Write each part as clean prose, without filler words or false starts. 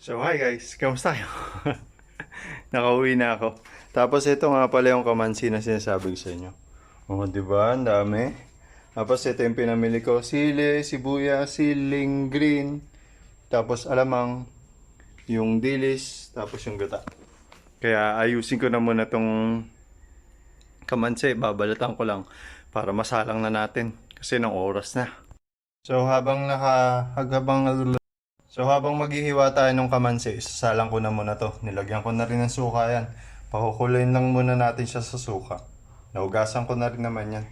So hi guys, kamusta kayo? Nakauwi na ako. Tapos ito nga pala yung kamansi na sinasabi ko sa inyo. Oh, di ba? Ang dami. Tapos ito yung pinamili ko. Sili, sibuyas, siling green. Tapos alamang, yung dilis, tapos yung gata. Kaya ayusin ko na muna tong kamansi. Babalatan ko lang para masalang na natin. Kasi ng oras na. So habang maghihiwa tayo ng kamansi, sasalang ko na muna to. Nilagyan ko na rin ng suka yan. Pakukuluin lang muna natin siya sa suka. Naugasan ko na rin naman yan.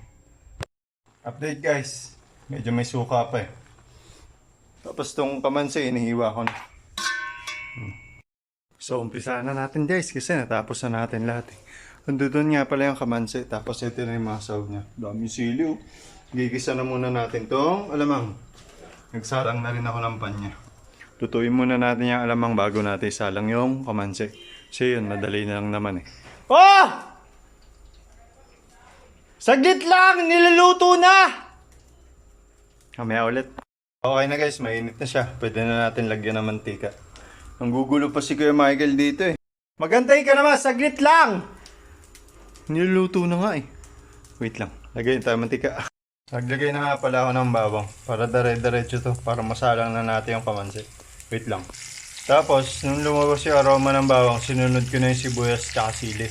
Update guys. Medyo may suka pa eh. Tapos tong kamansi, inihiwa ko na. So umpisa na natin guys kasi natapos na natin lahat eh. Doon nga pala yung kamansi. Tapos ito na yung mga sahog niya. Dami sili oh. Gigisa na muna natin tong alamang. Nagsalang na rin ako ng panya. Tutuin muna natin yung alamang bago natin isalang yung kamansi. Kasi yun, madali na lang naman eh. Oh! Saglit lang! Niluluto na! Kamaya ulit. Okay na guys, mainit na siya. Pwede na natin lagyan ng mantika. Nanggugulo pa si Kuya Michael dito eh. Magantay ka naman, saglit lang! Niluluto na nga eh. Wait lang, lagyan tayo mantika. Naglagay na nga pala ako ng bawang para dire-diretso to, para masalang na natin yung kamansi. Wait lang. Tapos, nung lumabas yung aroma ng bawang, sinunod ko na yung sibuyas tsaka sili.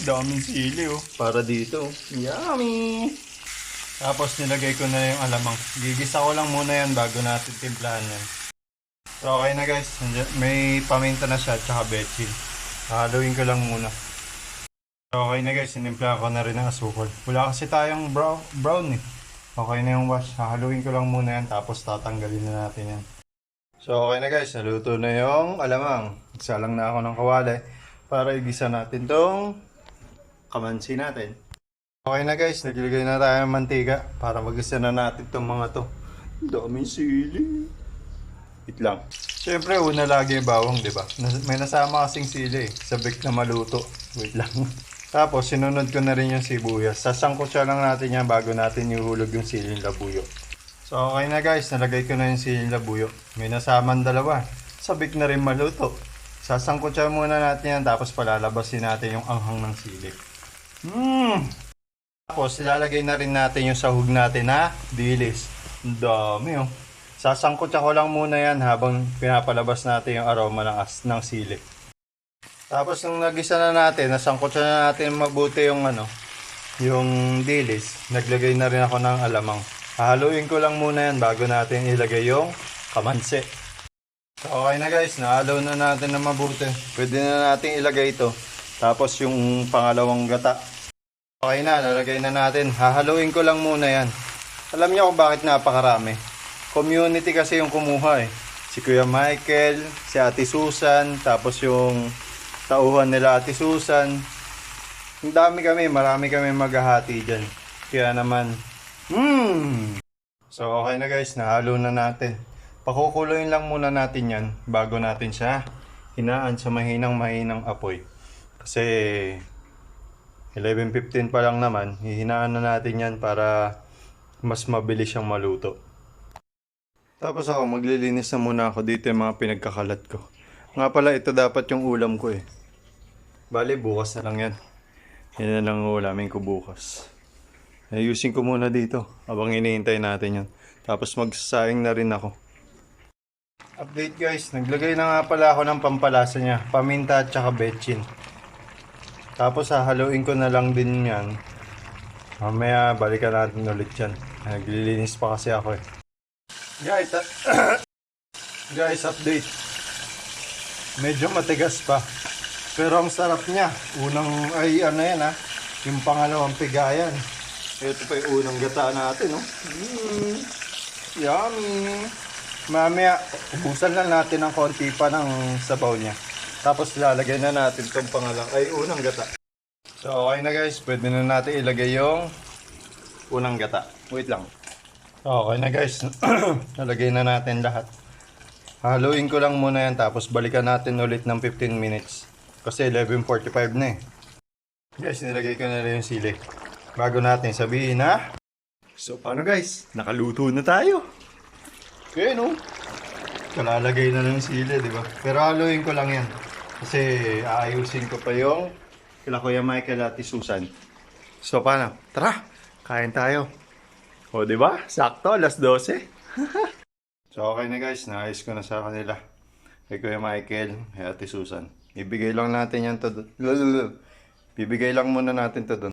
Daming sili oh. Para dito. Yummy! Tapos, nilagay ko na yung alamang. Gigisa ko lang muna yan bago natin timplahan yan. So, okay na guys. May paminta na siya tsaka betchin. Haluin ko lang muna. Okay na guys, sinimplahan ko na rin ang asukal. Wala kasi tayong brown eh. Okay na yung wash. Haluin ko lang muna yan tapos tatanggalin na natin yan. So okay na guys, naluto na yung alamang. Nagsalang na ako ng kawali para igisa natin tong kamansi natin. Okay na guys, naglagay na tayo ng mantika para magisa na natin tong mga to. Daming sili. Wait lang. Siyempre una lagi yung bawang, di ba? May nasama kasing sili eh. Sabik na maluto. Wait lang. Tapos, sinunod ko na rin yung sibuyas. Sasangkutsa lang natin yan bago natin ihulog yung siling labuyo. So, okay na guys. Nalagay ko na yung siling labuyo. May nasaman dalawa. Sabik na rin maluto. Sasangkutsa muna natin yan. Tapos, palalabasin natin yung anghang ng sili. Tapos, ilalagay na rin natin yung sahog natin na dilis. Ang dami oh. Sasangkutsa ko lang muna yan habang pinapalabas natin yung aroma ng sili. Tapos nung nagisa na natin, nasangkot na natin mabuti yung yung dilis. Naglagay na rin ako ng alamang. Hahaluin ko lang muna yan bago natin ilagay yung kamansi. So, okay na guys, nahalo na natin na mabuti. Pwede na natin ilagay ito. Tapos yung pangalawang gata. Okay na, lalagay na natin. Hahaluin ko lang muna yan. Alam niyo kung bakit napakarami. Community kasi yung kumuha eh. Si Kuya Michael, si Ate Susan, tapos yung tauhan nila Ate Susan. Ang dami kami, marami kami maghahati dyan. Kaya naman, So okay na guys, nahalo na natin. Pakukuloyin lang muna natin yan bago natin siya hinaan sa mahinang apoy. Kasi 11:15 pa lang naman, hihinaan na natin yan para mas mabilis siyang maluto. Tapos ako, maglilinis na muna ako dito yung mga pinagkakalat ko. Nga pala, ito dapat yung ulam ko eh. Bali, bukas na lang yan. Yan na lang ang ulamin ko bukas. Ayusin ko muna dito habang hinihintay natin yan. Tapos magsasaing na rin ako. Update guys, naglagay na nga pala ako ng pampalasa niya. Paminta at saka betchin. Tapos hahaluin ko na lang din yan. Mamaya balikan natin ulit yan. Naglilinis pa kasi ako eh. Guys, update. Medyo matigas pa. Pero ang sarap niya. Yung pangalawang pigayan. Ito pa yung unang gata natin, oh. Yummy. Mamaya, ubusan lang natin ng konti pa ng sabaw niya. Tapos lalagay na natin itong unang gata. So, okay na guys. Pwede na natin ilagay yung unang gata. Wait lang. Okay na guys. Nalagay na natin lahat. Haluin ko lang muna yan tapos balikan natin ulit ng 15 minutes. Kasi 11:45 na eh. Guys, nilagay ko na rin yung sili. Bago natin sabihin na. So paano guys? Nakaluto na tayo. Okay no? Kalalagay na ng sili, di ba? Pero haluin ko lang yan. Kasi aayusin ko pa yung kila Kuya Michael at Susan. So, paano? Tara! Kain tayo. O, di ba? Sakto, alas 12. So, okay na guys. Naayos ko na sa kanila. Kay Kuya Michael, kay Ate Susan. Ibigay lang natin yan to doon. Bibigay lang muna natin to doon.